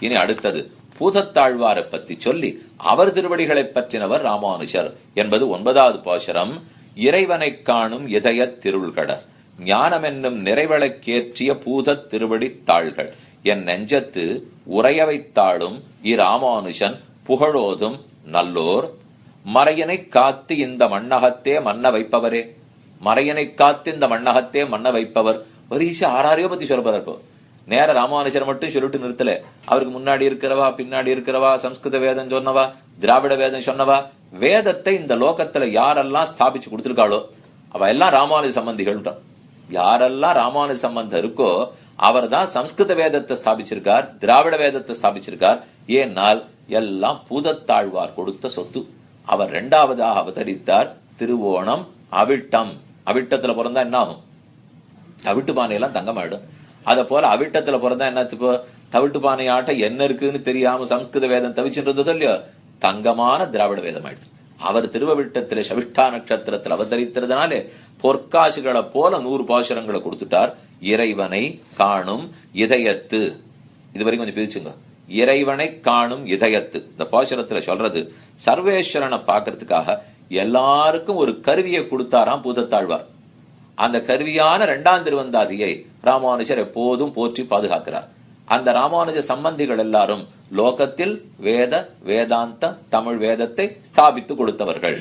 இனி அடுத்தது பூதத்தாழ்வாரை பற்றி சொல்லி அவர் திருவடிகளை பற்றினவர் ராமானுஷர் என்பது 9வது பாசுரம். இறைவனை காணும் இதய திருள்கட ஞானம் என்னும் நிறைவளக்கேற்றிய பூதத் திருவடி தாள்கள் என் நெஞ்சத்து உரைய வைத்தாளும் இராமானுஷன் புகழோதும் நல்லோர் மறையனை காத்து இந்த மண்ணகத்தே மன்ன வைப்பவரே. மறையனை காத்து இந்த மண்ணகத்தே மன்ன வைப்பவர் வரிசை ஆறாரையோ பத்தி சொல்லப்படுறப்போ நேர ராமானுஷர் மட்டும் சொல்லிட்டு நிறுத்தல. அவருக்கு முன்னாடி இருக்கிறவா, பின்னாடி இருக்கிறவா, சம்ஸ்கிருத வேதம் சொன்னவா, திராவிட வேதம் சொன்னவா, வேதத்தை இந்த லோகத்துல யாரெல்லாம் ஸ்தாபிச்சு கொடுத்திருக்காளோ அவ எல்லாம் ராமானுஜ சம்பந்திகள். யாரெல்லாம் ராமானுஜ சம்பந்தம் இருக்கோ அவர் தான் சம்ஸ்கிருத வேதத்தை ஸ்தாபிச்சிருக்கார், திராவிட வேதத்தை ஸ்தாபிச்சிருக்கார். ஏனால் எல்லாம் பூதத்தாழ்வார் கொடுத்த சொத்து. அவர் 2வதாக அவதரித்தார். திருவோணம் அவிட்டம். அவிட்டத்துல பிறந்தா என்ன ஆகும்? தவிட்டு பானையெல்லாம் தங்கமாயிடும். அத போல அவிட்டத்துல பிறந்தா என்ன? தவிட்டு பானையாட்ட என்ன இருக்குன்னு தெரியாம சம்ஸ்கிருத வேதம் தவிச்சுன்றதோ இல்லையோ, தங்கமான திராவிட வேதம் ஆயிடுச்சு. அவர் திருவவிட்டத்திலே சவிஷ்டா நட்சத்திரத்தில் அவதரித்ததுனாலே பொற்காசுகளை போல 100 பாசுரங்களை கொடுத்துட்டார். இறைவனை காணும் இதயத்து, இது வரைக்கும் கொஞ்சம் பிரிச்சுங்க. இறைவனை காணும் இதயத்து இந்த பாசுரத்துல சொல்றது சர்வேஸ்வரனை பாக்குறதுக்காக எல்லாருக்கும் ஒரு கருவியை கொடுத்தாராம் பூதத்தாழ்வார். அந்த கருவியான 2ஆம் திருவந்தாதியை ராமானுஜர் எப்போதும் போற்றி பாதுகாக்கிறார். அந்த ராமானுஜ சம்பந்திகள் எல்லாரும் லோகத்தில் வேத வேதாந்த தமிழ் வேதத்தை ஸ்தாபித்து கொடுத்தவர்கள்.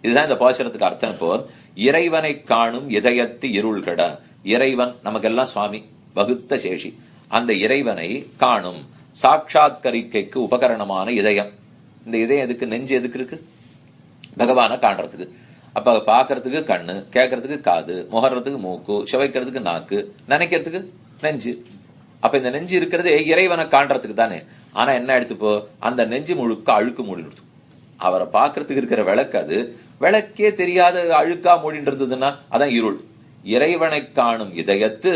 இதுதான் இந்த பாசுரத்துக்கு அர்த்தம். போல் இறைவனை காணும் இதயத்து இருள்கட. இறைவன் நமக்கெல்லாம் சுவாமி, வகுத்த சேஷி. அந்த இறைவனை காணும் சாட்சாத்கரிக்கைக்கு உபகரணமான இதயம். இந்த இதயம் எதுக்கு? நெஞ்சு எதுக்கு இருக்கு? பகவான காண்றதுக்கு. அப்ப பாக்குறதுக்கு கண்ணு, கேட்கறதுக்கு காது, முகர்றதுக்கு மூக்கு, சுவைக்கிறதுக்கு நாக்கு, நினைக்கிறதுக்கு நெஞ்சு. அப்ப இந்த நெஞ்சு இருக்கிறது இறைவனை காண்றதுக்கு தானே. ஆனா என்ன எடுத்துப்போ அந்த நெஞ்சு முழுக்க அழுக்கு மூடிடுது. அவரை பாக்குறதுக்கு இருக்கிற விளக்கு அது விளக்கே தெரியாத அழுக்கா மூடின்றதுன்னா அதான் இருள். இறைவனை காணும் இதயத்து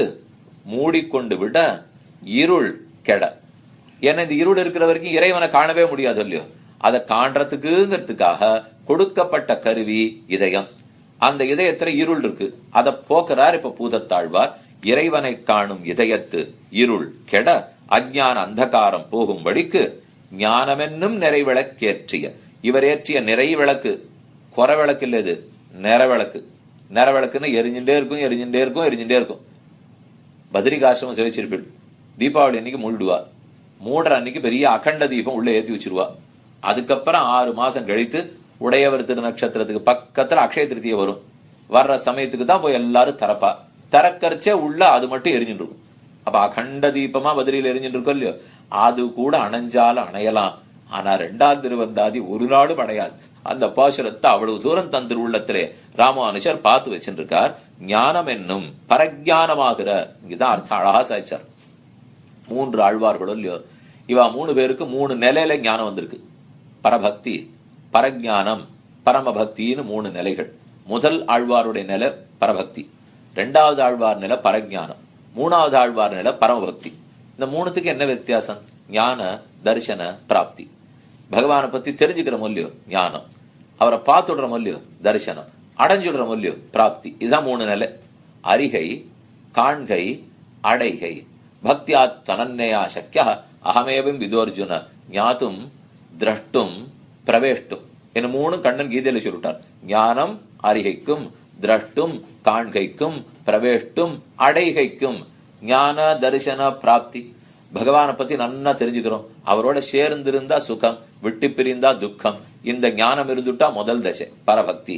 மூடிக்கொண்டு விட இருள் கெட. ஏன்னா இந்த இருள் இருக்கிற வரைக்கும் இறைவனை காணவே முடியாது இல்லையோ. அதை காண்றதுக்குங்கிறதுக்காக கொடுக்கப்பட்ட கருவி இதயம். அந்த இதயத்துல இருள் இருக்கு, அதை போக்குறார் இப்ப பூதத்தாழ்வார். இறைவனை காணும் இதயத்து இருள் கெட அஞ்ஞான அந்தகாரம் போகும்படிக்கு ஞானமென்னும் நிறைவிளக்கேற்றிய. இவர் ஏற்றிய நிறை விளக்கு, குறை விளக்கு இல்ல, இது நிறவிளக்கு. நிறவிளக்குன்னு எரிஞ்சுட்டே இருக்கும், எரிஞ்சுட்டே இருக்கும், எரிஞ்சுட்டே இருக்கும். பத்ரிகாசிரமம் சேவிச்சிருப்பீள். தீபாவளி அன்னைக்கு மூடுவா, மூடுற அன்னைக்கு பெரிய அகண்ட தீபம் உள்ள ஏற்றி வச்சிருவா. அதுக்கப்புறம் 6 மாசம் கழித்து உடையவர் திருநட்சத்திரத்துக்கு பக்கத்துல அக்ஷய திருத்திய வரும். வர்ற சமயத்துக்கு தான் போய் எல்லாரும் திறப்பா. திறக்கரிச்சே உள்ள அது மட்டும் எரிஞ்சுட்டு இருக்கும். அப்ப அகண்ட தீபமா பதிரியில் எரிஞ்சுட்டு இருக்கோம் இல்லையோ, அது கூட அணைஞ்சாலும் அணையலாம். ஆனா 2ஆம் திருவந்தாதி ஒரு நாளும் அடையாது. அந்த பாசுரத்தை அவ்வளவு தூரம் தன் திருவுள்ளத்திலே ராமானுஜர் பார்த்து வச்சிருக்கார். ஞானம் என்னும் பரஜானமாகிற, இங்கதான் அர்த்தம் அழகா சாய்ச்சார். 3 ஆழ்வார்களும் இல்லையோ, இவா 3 பேருக்கு 3 நிலையில ஞானம் வந்திருக்கு. பரபக்தி, பரஜானம், பரமபக்தின்னு 3 நிலைகள். முதல் ஆழ்வாருடைய நிலை பரபக்தி, 2வது ஆழ்வார் நிலை பரஜானம், 3வது ஆழ்வார் நிலை பரமபக்தி. இந்த 3த்துக்கு என்ன வித்தியாசம்? ஞான தரிசன பிராப்தி. பகவானை பத்தி தெரிஞ்சுக்கிற மொழியோ ஞானம், அவரை பார்த்துடுற மொழியோ தரிசனம், அடைஞ்சுடுற மொழியோ பிராப்தி. இதுதான் 3 நிலை. அரிகை, காண்கை, அடைகை. பக்தியா தனன்யா சக்கிய அகமேவம் விதோர்ஜுன ஞாத்தும் திரஷ்டும் பிரவேஷ்டும் என்ன 3 கண்ணன் கீதையில சொல்லிட்டார். ஞானம் அரிகைக்கும், திரஷ்டும் காண்கைக்கும், பிரவேஷ்டும் அடைகைக்கும். ஞான தரிசன பிராப்தி. பகவானை பத்தி நன்னா தெரிஞ்சுக்கிறோம். அவரோட சேர்ந்திருந்தா சுகம், விட்டு பிரிந்தா துக்கம். இந்த ஞானம் இருந்துட்டா முதல் தசை பரபக்தி.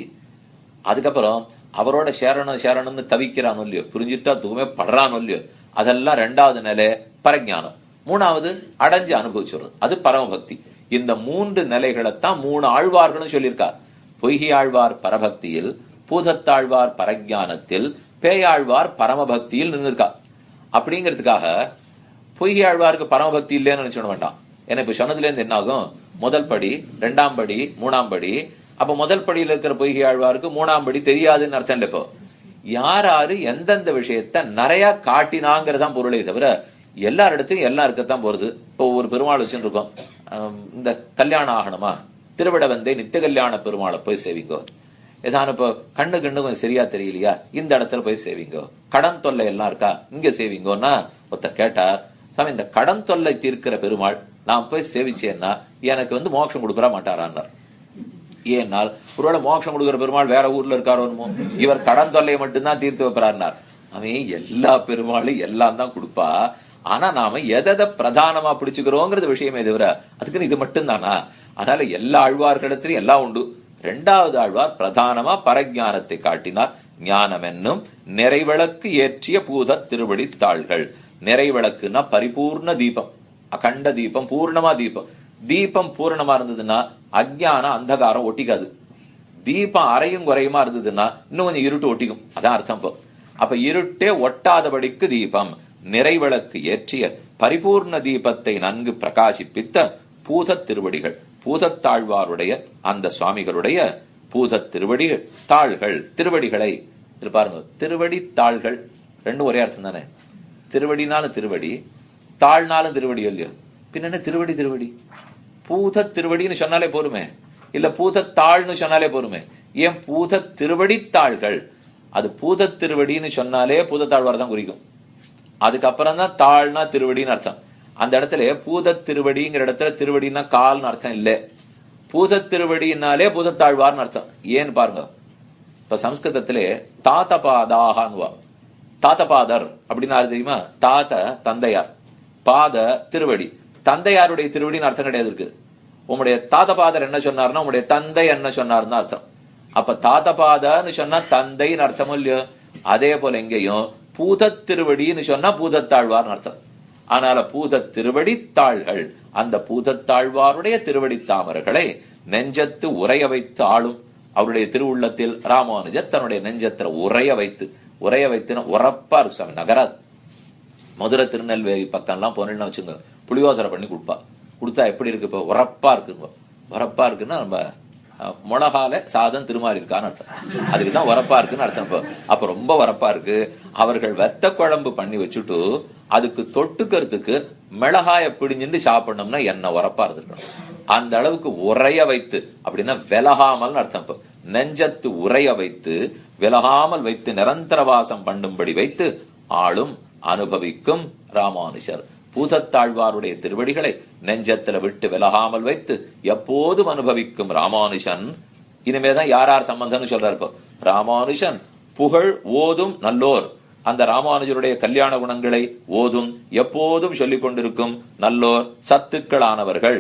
அதுக்கப்புறம் அவரோட சேரணும்னு தவிக்கிறான் இல்லையோ, புரிஞ்சுட்டா துக்கமே படுறான் இல்லையோ, அதெல்லாம் 2வது நிலை பரஜானம். 3வது அடைஞ்சு அனுபவிச்சுடுறது, அது பரமபக்தி. இந்த 3 நிலைகளைத்தான் 3 ஆழ்வார்கள் சொல்லியிருக்கார். பொய்கி ஆழ்வார் பரபக்தியில், பூதத்தாழ்வார் பரஜானத்தில், பேயாழ்வார் பரமபக்தியில் நின்றுருக்கா. அப்படிங்கிறதுக்காக பொய்கி ஆழ்வாருக்கு பரமபக்தி இல்லைன்னு நினைச்சுட வேண்டாம். ஏன்னா இப்ப சொன்னதுல இருந்து என்ன ஆகும்? முதல் படி, 2ஆம் படி, 3ஆம் படி. அப்ப முதல் படியில இருக்கிற பொய்கி ஆழ்வாருக்கு 3ஆம் படி தெரியாதுன்னு அர்த்தம் இல்லை. இப்போ யாரு எந்தெந்த விஷயத்த நிறைய காட்டினாங்கிறதான் பொருளை தவிர எல்லாரிடத்தையும் எல்லாம் இருக்கத்தான் போறது. இப்போ ஒரு பெருமாள் வச்சுட்டு இருக்கோம், இந்த கல்யாணம் ஆகணுமா, திருவிட வந்தே நித்திய கல்யாண பெருமாளை போய் சேவிங்கோ. ஏதான இப்போ கண்ணு கொஞ்சம் சரியா தெரியலையா, இந்த இடத்துல போய் சேவிங்கோ. கடன் தொல்லை எல்லாம் இருக்கா, இங்க சேவிங்கோன்னா ஒருத்தர் கேட்டார். சாமி இந்த கடன் தொல்லை தீர்க்கிற பெருமாள் நான் போய் சேவிச்சேன்னா எனக்கு மோட்சம் கொடுக்குறா மாட்டாரான்னார். ஏன்னால் ஒருவேளை மோட்சம் கொடுக்குற பெருமாள் வேற ஊர்ல இருக்காரோ, இவர் கடன் தொல்லையை மட்டும்தான் தீர்த்து வைப்பார். அவன் எல்லா பெருமாளும் எல்லாம் தான் கொடுப்பா. ஆனா நாம எதை பிரதானமா பிடிச்சுக்கிறோங்கிறது விஷயமே தவிர அதுக்குன்னு இது மட்டும் தானா? அதனால எல்லா ஆழ்வார்களிடத்திலும் எல்லாம் உண்டு. இரண்டாவது ஆழ்வார் பிரதானமா பரஜானத்தை காட்டினார். ஞானம் என்னும் நிறைவிளக்கு ஏற்றிய பூத திருவடி தாள்கள். நிறைவிளக்குன்னா பரிபூர்ண தீபம், அகண்ட தீபம், பூர்ணமா தீபம். தீபம் பூரணமா இருந்ததுன்னா அஜ்ஞானம் அந்தகாரம் ஒட்டிக்காது. தீபம் அரையும் குறையுமா இருந்ததுன்னா இன்னும் கொஞ்சம் இருட்டு ஒட்டிக்கும். அதான் அர்த்தம். அப்ப இருட்டே ஒட்டாதபடிக்கு தீபம், நிறைவிளக்கு ஏற்றிய பரிபூர்ண தீபத்தை நன்கு பிரகாசிப்பித்த பூத திருவடிகள், பூதத்தாழ்வாருடைய அந்த சுவாமிகளுடைய பூத திருவடிகள் தாள்கள். திருவடிகளை பாருங்க, திருவடி தாள்கள் ரெண்டும் ஒரே அர்த்தம் தானே. திருவடினாலும் திருவடி, தாழ்னாலும் திருவடி இல்லையோ, பின்ன திருவடி திருவடி. பூத திருவடின்னு சொன்னாலே போருமே, இல்ல பூத தாள்னு சொன்னாலே போருமே. ஏன் பூத திருவடி தாள்கள்? அது பூத திருவடின்னு சொன்னாலே பூதத்தாழ்வார் தான் குறிக்கும். அதுக்கப்புறம் தான் தாழ்னா திருவடின்னு அர்த்தம். அந்த இடத்துல பூத திருவடிங்கிற இடத்துல திருவடினா கால்னு அர்த்தம் இல்ல, பூத திருவடினாலே பூதத்தாழ்வார்னு அர்த்தம். ஏன்னு பாருங்க, இப்ப சம்ஸ்கிருதத்திலே தாத்தபாதாகன்வா, தாத்தபாதர் அப்படின்னா தெரியுமா? தாத்த தந்தையார், பாத திருவடி, தந்தையாருடைய திருவடின்னு அர்த்தம் கிடையாது இருக்கு. உங்களுடைய தாத்தபாதர் என்ன சொன்னார்னா உங்களுடைய தந்தை என்ன சொன்னார்னு அர்த்தம். அப்ப தாத்தபாதன்னு சொன்னா தந்தைன்னு அர்த்தமும் இல்லையோ, அதே போல எங்கேயும் பூத திருவடின்னு சொன்னா பூதத்தாழ்வார்னு அர்த்தம். அதனால பூத திருவடி தாள்கள், அந்த பூதத்தாழ்வாருடைய திருவடி தாமர்களை நெஞ்சத்து உரைய வைத்து ஆளும் அவருடைய திருவுள்ளத்தில் ராமானுஜர் தன்னுடைய நெஞ்சத்துல உரைய வைத்துன்னு உரப்பா இருக்கு சாமி. நகராது. மதுரை திருநெல்வேலி பக்கம் எல்லாம் போனேன்னு வச்சுங்க, புளியோதரை பண்ணி கொடுத்தா எப்படி இருக்கு? இப்ப உரப்பா இருக்குங்க. உரப்பா இருக்குன்னா நம்ம மிளகால சாதம் திருமாறி இருக்கான்னு அர்த்தம். அதுக்குதான் உரப்பா இருக்குன்னு அர்த்தம். அப்ப ரொம்ப உரப்பா இருக்கு. அவர்கள் வெத்த குழம்பு பண்ணி வச்சுட்டு அதுக்கு தொட்டுக்கிறதுக்கு மிளகாய பிடிஞ்சிருந்து சாப்பிடணும்னா என்ன உரப்பா இருந்திருக்கணும். அந்த அளவுக்கு உரைய வைத்து, அப்படின்னா விலகாமல் அர்த்தம். நெஞ்சத்து உரைய வைத்து, விலகாமல் வைத்து, நிரந்தர வாசம் பண்ணும்படி வைத்து ஆளும் அனுபவிக்கும் ராமானுஷர். பூதத்தாழ்வாருடைய திருவடிகளை நெஞ்சத்துல விட்டு விலகாமல் வைத்து எப்போதும் அனுபவிக்கும் ராமானுஷன். இனிமேதான் யார் சம்பந்தம்னு சொல்றாரு. ராமானுஷன் புகழ் ஓதும் நல்லோர், அந்த ராமானுஜருடைய கல்யாண குணங்களை ஓதும் எப்போதும் சொல்லிக் கொண்டிருக்கும் நல்லோர் சத்துக்களானவர்கள்.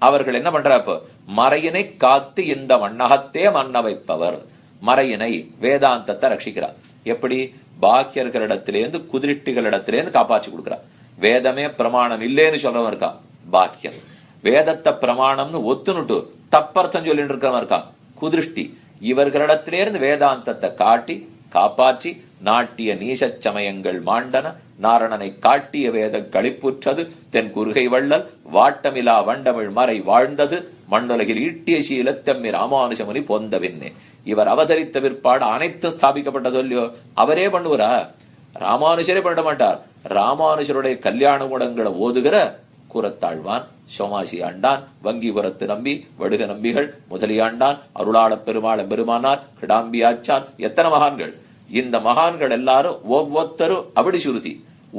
அவர்கள் என்ன பண்றப்ப மறையினை காத்து இந்த மண்ணகத்தே மன்ன வைப்பவர். மறையினை வேதாந்தத்தை ரட்சிக்கிறார். எப்படி? பாக்கியர்களிடத்திலேருந்து குதிரிட்டிகளிடத்திலேருந்து காப்பாற்றி கொடுக்கிறார். வேதமே பிரமாணம் இல்லேன்னு சொல்றவன் இருக்கான் பாக்கியம். வேதத்தை பிரமாணம்னு ஒத்துனுட்டு தப்பர்த்தம் சொல்லிட்டு இருக்கிறவன் இருக்கான் குதிருஷ்டி. இவர்களிடத்திலிருந்து வேதாந்தத்தை காட்டி காப்பாற்றி நாட்டிய நீசச் சமயங்கள் மாண்டன. நாரணனை காட்டிய வேத களிப்புற்றது தென் குறுகை வள்ளல் வாட்டமிலா வண்டமிழ் மறை வாழ்ந்தது மண்ணுலகில் ஈட்டிய சீலத்தம்மி ராமானுஜமுனி பொந்தவின்னே. இவர் அவதரித்த பிற்பாடு அனைத்தும் ஸ்தாபிக்கப்பட்டதோ இல்லையோ, அவரே பண்ணுவாரா? ராமானுஜரே பண்ண மாட்டார். ராமானுஜருடைய கல்யாண குணங்களை ஓதுகிற கூரத்தாழ்வான், சோமாசி ஆண்டான், வங்கிபுரத்து நம்பி, வடுக நம்பிகள், முதலியாண்டான், அருளாளப் பெருமாள் பெருமானார், கிடாம்பி ஆச்சான், எத்தனை மகான்கள். இந்த மகான்கள் எல்லாரும் ஒவ்வொருத்தரும் அப்படி சுருதி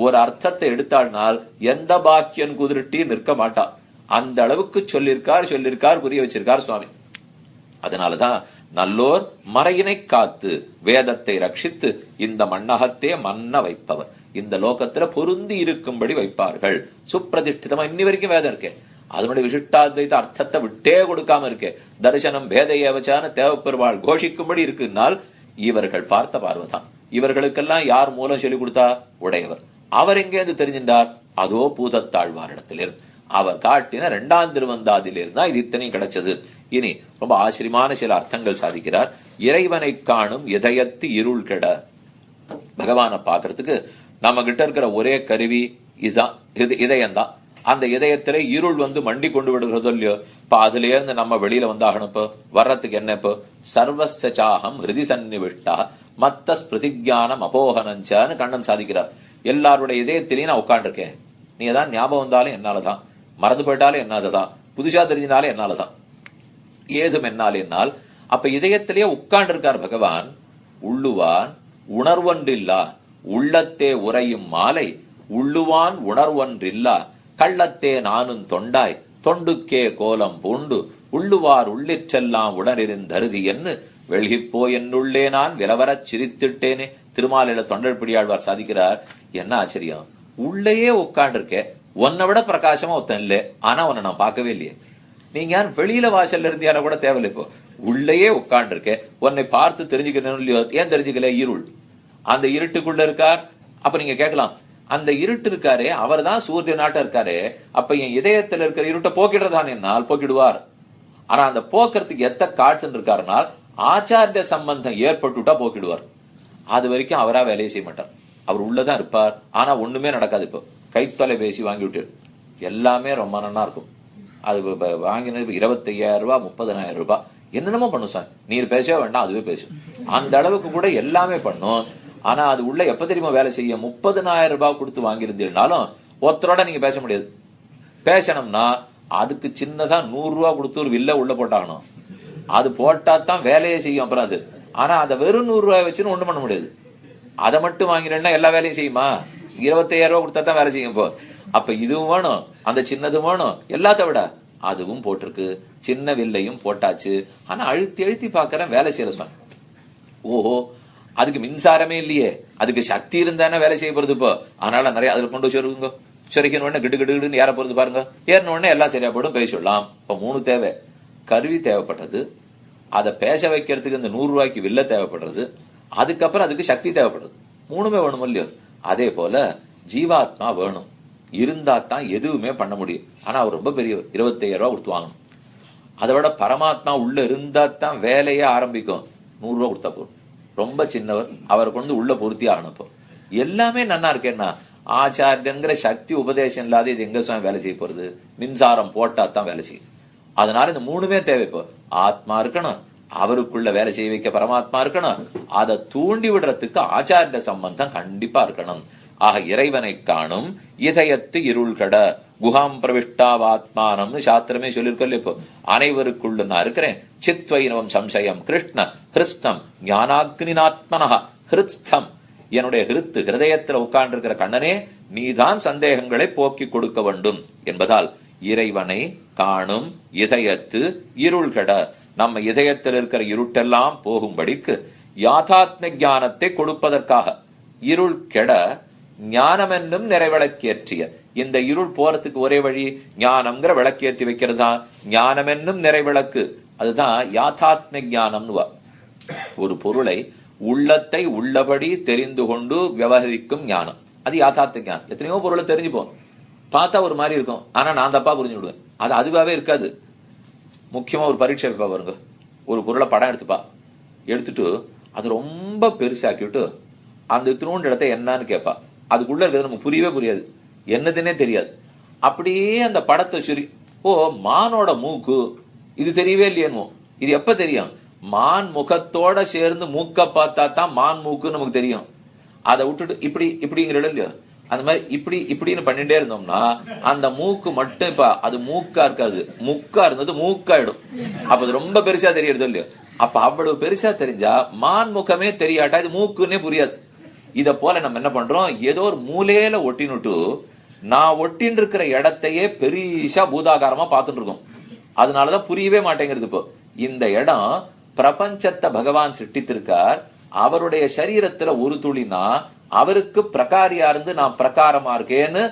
ஒரு அர்த்தத்தை எடுத்தாள்னால் எந்த பாக்கியன் குதிரிட்டி நிற்க மாட்டான். அந்த அளவுக்கு சொல்லிருக்கார் புரிய வச்சிருக்கார் சுவாமி. அதனாலதான் நல்லோர் மறையினை காத்து வேதத்தை ரட்சித்து இந்த மண்ணகத்தே மன்ன வைப்பவர். இந்த லோகத்துல பொருந்தி இருக்கும்படி வைப்பார்கள். சுப்பிரதிஷ்டிதமா இன்னி வரைக்கும் வேதம் இருக்கே, அதனுடைய விசிஷ்டாத்வைத அர்த்தத்தை விட்டே கொடுக்காம இருக்கே. தரிசனம் பேதையவச்சான தேவப்பெருமாள் கோஷிக்கும்படி இருக்குன்னால் இவர்கள் பார்த்த பார்வைதான். இவர்களுக்கெல்லாம் யார் மூலம் சொல்லிக் கொடுத்தா? உடையவர். அவர் எங்கேருந்து தெரிஞ்சின்றார்? அதோ பூதத்தாழ்வாரிடத்திலிருந்து அவர் காட்டின 2ஆம் திருவந்தாதிலிருந்து தான் இது இத்தனையும் கிடைச்சது. இனி ரொம்ப ஆச்சரியமான சில அர்த்தங்கள் சாதிக்கிறார். இறைவனை காணும் இதயத்து இருள் கெட. பகவானை பாக்குறதுக்கு நம்ம கிட்ட இருக்கிற ஒரே கருவி இதுதான், இதயம்தான். அந்த இதயத்திலே இருள் மண்டி கொண்டு விடுகிறதோ இல்லையோ, இப்ப அதுல இருந்து நம்ம வெளியில வந்தாகணும். இப்போ வர்றதுக்கு என்ன? இப்போ சர்வசாகம் ஹிருதி சன்னிவிஷ்டா மத்த ஸ்பிருதிஜானம் அபோகனஞ்சான்னு கண்ணன் சாதிக்கிறார். எல்லாருடைய இதயத்திலேயே நான் உட்காண்டிருக்கேன். நீ ஏதாவது ஞாபகம் வந்தாலும் என்னாலதான், மறந்து போயிட்டாலும் என்னாலதான், புதுசா தெரிஞ்சினாலும் என்னாலதான், ஏதும் என்னால் என்னால். அப்ப இதயத்திலேயே உட்கார்ந்து இருக்கார் பகவான். உள்ளுவான் உணர்வொன்றில்லா உள்ளத்தே உரையும் மாலை உள்ளுவான் உணர்வொன்றில்லா கள்ளத்தே நானும் தொண்டாய் தொண்டுக்கே கோலம் பூண்டு உள்ளுவார் உள்ளிற்றெல்லாம் உடனிருந்தருதி என்று வெள்கிப்போ என்னுள்ளே நான் விலவரச் சிரித்திட்டேனே. திருமாலையில தொண்டர்பிடியாழ்வார் சாதிக்கிறார். என்ன ஆச்சரியம், உள்ளேயே உட்காண்டிருக்க, உன்னை விட பிரகாசமா ஒத்தன் இல்ல, ஆனா உன்னை நான் பார்க்கவே இல்லையே. நீங்க யார் வெளியில வாசல்ல இருந்து யார கூட தேவையில்லை, இப்போ உள்ளேயே உட்காண்டிருக்க, உன்னை பார்த்து தெரிஞ்சுக்கணும் இல்லையோ. ஏன் தெரிஞ்சுக்கல? இருள், அந்த இருட்டுக்குள்ள இருக்கார். அப்ப நீங்க கேட்கலாம், அந்த இருட்டு இருக்காரே அவர் தான் சூரிய நாட்டம் இருக்காரு, அப்ப என் இதயத்தில் இருக்கிற இருட்டை போக்கிடுறதான் என்னால் போக்கிடுவார். ஆனா அந்த போக்குறதுக்கு எத்த காட்டுன்னு இருக்காருனால் ஆச்சாரிய சம்பந்தம் ஏற்பட்டுட்டா போக்கிடுவார். அது வரைக்கும் அவரா வேலையை செய்ய மாட்டார், அவர் உள்ளதான் இருப்பார். ஆனா ஒண்ணுமே நடக்காது. இப்போ கைத்தொலைபேசி வாங்கி விட்டு எல்லாமே ரொம்ப நன்னா இருக்கும். அது வாங்கினது 25,000 ரூபாய் 30,000 ரூபாய் என்னென்னமோ பண்ணும் சார். நீர் பேச வேண்டாம், அதுவே பேசும். அந்த அளவுக்கு கூட எல்லாமே பண்ணும். ஆனா அது உள்ள எப்ப தெரியுமா வேலை செய்ய? 30,000 ரூபாய் கொடுத்து வாங்கியிருந்தீங்கனாலும் ஒருத்தரோட நீங்க பேச முடியாது. பேசணும்னா அதுக்கு சின்னதா 100 ரூபாய் கொடுத்து ஒரு வில்ல உள்ள போட்டாகணும். அது போட்டா தான் வேலையே செய்யும். அப்புறம் அது ஆனா அதை வெறும் 100 ரூபாய் வச்சுன்னு ஒண்ணும் பண்ண முடியாது. அதை மட்டும் வாங்கினா எல்லா வேலையும் செய்யுமா? 25,000 ரூபாய் கொடுத்தா தான் வேலை செய்யும். இப்போ அப்ப இதுவும் வேணும், அந்த சின்னதும் வேணும். எல்லாத்த விட அதுவும் போட்டிருக்கு, சின்ன வில்லையும் போட்டாச்சு. ஆனா அழுத்தி அழுத்தி பாக்குறேன் வேலை செய்யற சொன்ன. ஓஹோ, அதுக்கு மின்சாரமே இல்லையே, அதுக்கு சக்தி இருந்தானே வேலை செய்ய போறது. இப்போ அதனால நிறைய அதுல கொண்டு சொருங்க, சொரிக்கணும் உடனே கிடு கிடுன்னு ஏற போறது பாருங்க. ஏறின உடனே எல்லாம் சரியா போடும், பேசலாம். இப்ப 3 தேவை. கருவி தேவைப்பட்டது, அதை பேச வைக்கிறதுக்கு இந்த 100 ரூபாய்க்கு வில்ல தேவைப்படுறது, அதுக்கப்புறம் அதுக்கு சக்தி தேவைப்படுறது. 3மே வேணும் இல்லையோ. அதே போல ஜீவாத்மா வேணும், இருந்தா தான் எதுவுமே பண்ண முடியும். ஆனா அவர் ரொம்ப பெரியவர், 25,000 ரூபாய் கொடுத்து வாங்கணும். அதை விட பரமாத்மா உள்ள இருந்தா தான் வேலையே ஆரம்பிக்கும். 100 ரூபாய் கொடுத்தா போதும். ரொம்ப சின்னவர், அவரை கொண்டு உள்ள பொருத்தி ஆகணும். எல்லாமே நன்னா இருக்கேன்னா ஆச்சாரியங்கிற சக்தி உபதேசம் இல்லாத இது எங்க சுவாமி வேலை செய்ய போறது? மின்சாரம் போட்டா தான் வேலை செய்யும். அதனால இந்த 3மே தேவை. இப்போ ஆத்மா இருக்கணும், அவருக்குள்ள வேலை செய்ய வைக்க பரமாத்மா இருக்கணும், அதை தூண்டி விடுறதுக்கு ஆச்சாரிய சம்பந்தம் கண்டிப்பா இருக்கணும். ஆக இறைவனை காணும் இதயத்து இருள்கட குஹாம் பிரவிஷ்டாவாத்மானம்னு சாஸ்திரமே சொல்லிருக்கல. இப்போ அனைவருக்குள்ள நான் இருக்கிறேன். சித்வைனவம் சம்சயம் கிருஷ்ண ஹிருஸ்தம் ஞானாக்னிநாத்மனஹ ஹிருத்ஸ்தம், என்னுடைய ஹிருத்து ஹிருதயத்தில் உட்கார்ந்து இருக்கிற கண்ணனே, நீதான் சந்தேகங்களை போக்கி கொடுக்க வேண்டும் என்பதால் இறைவனை காணும் இதயத்து இருள்கட, நம்ம இதயத்தில் இருக்கிற இருட்டெல்லாம் போகும்படிக்கு யாதாத்ம ஞானத்தை கொடுப்பதற்காக இருள் கெட ஞானம் என்னும் நிறைவிளக்கேற்றிய. இந்த இருள் போறதுக்கு ஒரே வழி ஞானம்ங்கிற விளக்கேற்றி வைக்கிறது தான் ஞானம் என்னும் நிறைவிளக்கு. அதுதான் யாதாத்ம ஞானம்னு. ஒரு பொருளை உள்ளத்தை உள்ளபடி தெரிந்து கொண்டு விவகரிக்கும் ஞானம், அது யாதார்த்த ஞானம். எத்தனையோ பொருளை தெரிஞ்சுப்போம், பார்த்தா ஒரு மாதிரி இருக்கும், ஆனா நான் தப்பா புரிஞ்சு விடுவேன். அது அதுவாவே இருக்காது. முக்கியமா ஒரு பரீட்சை வைப்பா பாருங்க, ஒரு பொருளை படம் எடுத்துப்பா, எடுத்துட்டு அது ரொம்ப பெருசாக்கிட்டு அந்த திருவண்ட இடத்த என்னன்னு கேட்பா. அதுக்குள்ள இருக்கிறது நமக்கு புரியவே புரியாது, என்னதுன்னே தெரியாது. அப்படியே அந்த படத்தை சுரி, ஓ மானோட மூக்கு இது தெரியவே இல்லையோ. இது எப்ப தெரியும்? மான் முகத்தோட சேர்ந்து மூக்க பார்த்தா தான் மான் மூக்குன்னு நமக்கு தெரியும். அதை விட்டுட்டு இப்படி இப்படிங்கிற இல்லையோ, அந்த மாதிரி இப்படி இப்படின்னு பண்ணிட்டே இருந்தோம்னா அந்த மூக்கு மட்டும் இப்ப அது மூக்கா இருக்காது, முக்கா இருந்தது மூக்காயிடும். அப்ப அது ரொம்ப பெருசா தெரியறது இல்லையோ. அப்ப அவ்வளவு பெருசா தெரிஞ்சா மான் முகமே தெரியாட்டா இது மூக்குன்னே புரியாது. இத போல நம்ம என்ன பண்றோம், ஏதோ ஒரு மூலையில ஒட்டினுட்டு நான் ஒட்டின்னு இருக்கிற இடத்தையே பெரிசா பூதாகாரமா பார்த்துட்டு இருக்கோம். அதனாலதான் புரியவே மாட்டேங்கிறது. இப்போ இந்த இடம் பிரபஞ்சத்தை பகவான் சிருஷ்டித்திருக்கார், அவருடைய சரீரத்துல ஒரு துளினா அவருக்கு பிரகாரியா இருந்து நான் பிரகாரமா இருக்கேன்னு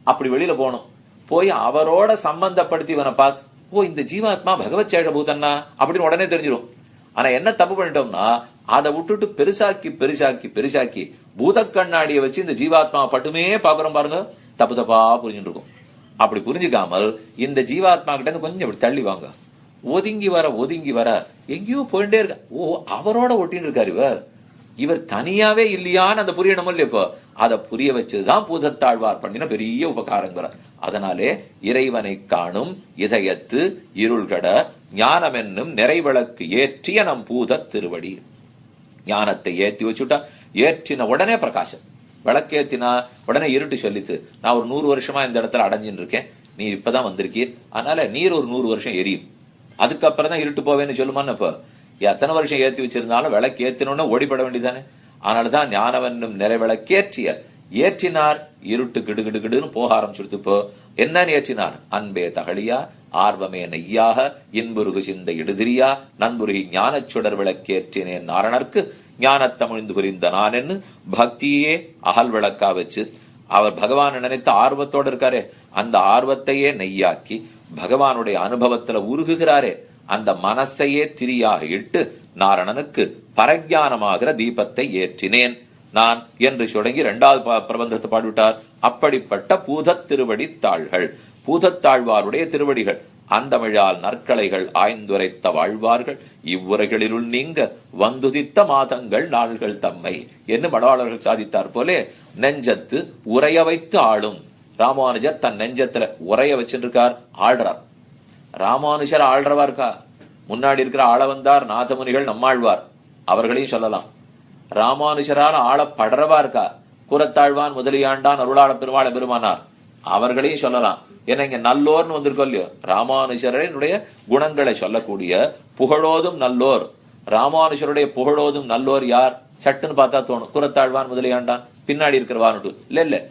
அப்படி வெளியில போகணும். போய் அவரோட சம்பந்தப்படுத்தி இவனை பார்த்து, ஓ இந்த ஜீவாத்மா பகவத் சேஷ பூதன்னா அப்படின்னு உடனே தெரிஞ்சிடும். ஆனா என்ன தப்பு பண்ணிட்டோம்னா அதை விட்டுட்டு பெருசாக்கி பெருசாக்கி பெருசாக்கி பூத கண்ணாடியை வச்சு இந்த ஜீவாத்மா பட்டுமே பாக்குறோம் பாருங்க, தப்பு தப்பா புரிஞ்சுட்டு இருக்கும். அப்படி புரிஞ்சுக்காமல் இந்த ஜீவாத்மா கிட்ட இருந்து கொஞ்சம் இப்படி தள்ளி வாங்க, ஒதுங்கி வர ஒதுங்கி வர எங்கேயோ போயிட்டே இருக்க. ஓ அவரோட ஒட்டின்னு இருக்காரு இவர், இவர் தனியாவே இல்லையான்னு அந்த புரியணும் இல்லையா? இப்போ அதை புரிய வச்சதுதான் பூதத்தாழ்வார் பண்ணின பெரிய உபகாரங்கள். அதனாலே இறைவனை காணும் இதயத்து இருள்கட ஞானம் என்னும் நிறைவிளக்கு ஏற்றிய நம் பூத திருவடி. ஞானத்தை ஏற்றி வச்சுட்டா, ஏற்றின உடனே பிரகாசம். விளக்கேத்தினா உடனே இருட்டு சொல்லித்து, நான் ஒரு 100 வருஷமா இந்த இடத்துல அடைஞ்சின்னு இருக்கேன், நீ இப்பதான் வந்திருக்கீர், அதனால நீர் ஒரு 100 வருஷம் எரியும், அதுக்கப்புறம் தான் இருட்டு போவேன்னு சொல்லுமான்னு. இப்ப எத்தனை வருஷம் ஏற்றி வச்சிருந்தாலும் விளக்கு ஏத்தினோன்னு ஓடிப்பட வேண்டியதானே. அதனாலதான் ஞானம் என்னும் நிறைவிளக்கேற்றிய ஏற்றினார். இருட்டு கிடுகிடுகிடுன்னு போக ஆரம்பிச்சுடுத்து. இப்போ என்னன்னு ஏற்றினார்? அன்பே தகழியா, ஆர்வமே நெய்யாக, இன்புருகு சிந்த இடுதிரியா, நண்புருகி ஞானச் சுடர் விளக்கேற்றினேன் நாரணர்க்கு ஞானத்தமிழ்ந்து புரிந்த நான் என்று பக்தியே அகல் விளக்கா வச்சு அவர் பகவான் நினைத்த ஆர்வத்தோடு இருக்காரே, அந்த ஆர்வத்தையே நெய்யாக்கி பகவானுடைய அனுபவத்துல உருகுகிறாரே, அந்த மனசையே திரியாக இட்டு நாரணனுக்கு பரஜானமாகிற தீபத்தை ஏற்றினேன் நான் என்று தொடங்கி 2வது பிரபந்தத்தை பாடிவிட்டார். அப்படிப்பட்ட பூதத் திருவடி தாள்கள், பூதத்தாழ்வாருடைய திருவடிகள், அந்தமிழால் நற்களைகள் ஆய்ந்துரைத்த வாழ்வார்கள் இவ்வுரைகளிலுள் நீங்க வந்துதித்த மாதங்கள் நாள்கள் தம்மை என்று மடவாளர்கள் சாதித்தார் போலே நெஞ்சத்து உரைய வைத்து ஆளும் ராமானுஜர் தன் நெஞ்சத்துல உரைய வச்சிருக்கார், ஆள்றார். ராமானுஜர் ஆள்றவா இருக்கா? முன்னாடி இருக்கிற ஆளவந்தார் நாதமுனிகள் நம்மாழ்வார் அவர்களையும் சொல்லலாம். ராமானுஜரால் ஆளப்படுறவா இருக்கா? கூரத்தாழ்வான் முதலியாண்டான் அருளாள பெருமாள் பெருமானார் அவர்களையும் சொல்லலாம். ஏன்னா இங்க நல்லோர்னு வந்திருக்கோம் இல்லையோ, ராமானுஜருடைய குணங்களை சொல்லக்கூடிய புகழோதும் நல்லோர். ராமானுஜருடைய புகழோதும் நல்லோர் யார்? சட்டுன்னு பார்த்தா தோணும் கூரத்தாழ்வான் முதலியாண்டான் பின்னாடி இருக்கிறவான்னு. இல்ல,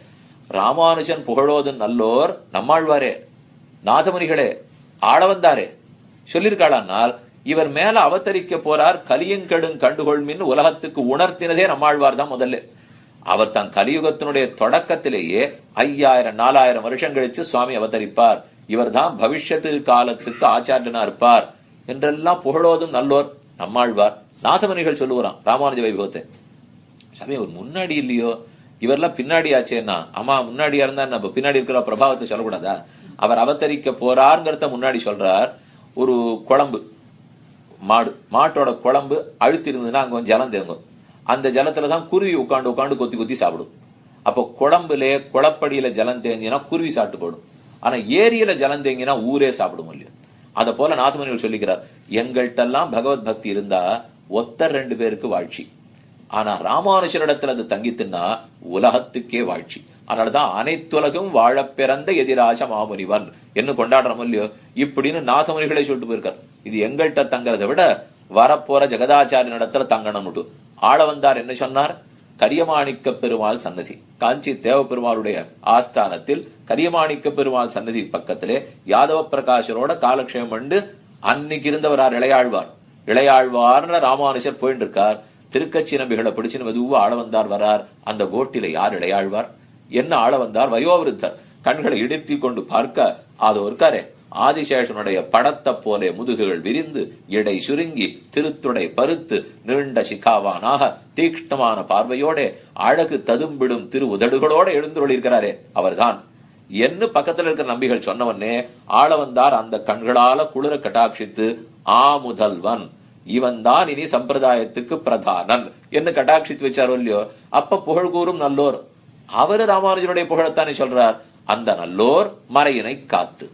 ராமானுஜன் புகழோதும் நல்லோர் நம்மாழ்வாரே, நாதமுனிகளே, ஆளவந்தாரே சொல்லிருக்காளானால் இவர் மேல அவதரிக்க போறார், கலியங்கெடும் கண்டுகொள்மின் உலகத்துக்கு உணர்த்தினதே நம்மாழ்வார் தான் முதல்ல. அவர் தன் கலியுகத்தினுடைய தொடக்கத்திலேயே 5000-4000 வருஷம் கழிச்சு சுவாமி அவதரிப்பார், இவர் தான் பவிஷ்யத்து காலத்துக்கு ஆச்சாரியனா இருப்பார் என்றெல்லாம் புகழோதும் நல்லோர் நம்மாழ்வார். நாதமுனிகள் சொல்லுவாராம் ராமானுஜ வைபவத்தை. சாமி அவர் முன்னாடி இல்லையோ, இவரெல்லாம் பின்னாடி ஆச்சேன்னா. ஆமா, முன்னாடியா இருந்தா நம்ம பின்னாடி இருக்கிற பிரபாவத்தை சொல்லக்கூடாதா? அவர் அவதரிக்க போறாருங்கிறத முன்னாடி சொல்றார். ஒரு குழம்பு, மாட்டோட குழம்பு அழுத்தி இருந்ததுன்னா அங்க கொஞ்சம் ஜலம் தேங்கும். அந்த ஜலத்துலதான் குருவி உட்காந்து உட்காந்து கொத்தி கொத்தி சாப்பிடும். அப்போ குழம்புல குளப்படியில ஜலம் தேங்கினா குருவி சாப்பிட்டு போடும். ஆனா ஏரியில ஜலம் தேங்கினா ஊரே சாப்பிடும் இல்லையோ. அத போல நாதமுனிகள் சொல்லிக்கிறார், எங்கள்கிட்டெல்லாம் பகவத் பக்தி இருந்தா 2 பேருக்கு வாழ்ச்சி. ஆனா ராமானுஜரிடத்துல அது தங்கித்துன்னா உலகத்துக்கே வாழ்ச்சி. அதனாலதான் அனைத்துலகும் வாழ பிறந்த எதிராஜ மாமுனிவன் என்ன கொண்டாடுறோம் இல்லையோ. இப்படின்னு நாதமுனிகளை சொல்லிட்டு போயிருக்கார். இது எங்கள்கிட்ட தங்கறதை விட வரப்போற ஜெகதாச்சாரிய இடத்துல தங்கணும். ஆளவந்தார் என்ன சொன்னார்? கரியமாணிக்க பெருமாள் சன்னதி, காஞ்சி தேவ பெருமாளுடைய ஆஸ்தானத்தில் கரியமாணிக்க பெருமாள் சன்னதி பக்கத்திலே யாதவ பிரகாஷரோட காலக்ஷேமம் பண்ணு அன்னைக்கு இருந்தவரார் இளையாழ்வார். இளையாழ்வார்னு ராமானுஜர் போயிட்டு இருக்கார். திருக்கச்சி நம்பிகளை பிடிச்சுன்னு மெதுவா ஆளவந்தார் வரார். அந்த கோட்டில யார் இளையாழ்வார்? என்ன ஆளவந்தார்? வயோவிருத்தர். கண்களை இடித்து கொண்டு பார்க்க அதோ இருக்காரே ஆதிசேஷனுடைய படத்தை போலே முதுகுகள் விரிந்து இடை சுருங்கி திருத்துடை பருத்து நீண்ட சிக்காவானாக தீக்ஷ்ணமான பார்வையோட அழகு ததும்பிடும் திரு உதடுகளோட எழுந்துள்ளிருக்கிறாரே அவர்தான் என்ன பக்கத்துல இருக்கிற நம்பிகள் சொன்னவனே ஆளவந்தார் அந்த கண்களால குளிர கட்டாட்சித்து முதல்வன் இவன் தான் இனி சம்பிரதாயத்துக்கு பிரதானன் என்று கட்டாட்சித்து வச்சாரோ இல்லையோ. அப்ப புகழ் கூறும் நல்லோர் அவரு ராமானுஜருடைய புகழத்தானே சொல்றார். அந்த நல்லோர் மறையினை காத்து.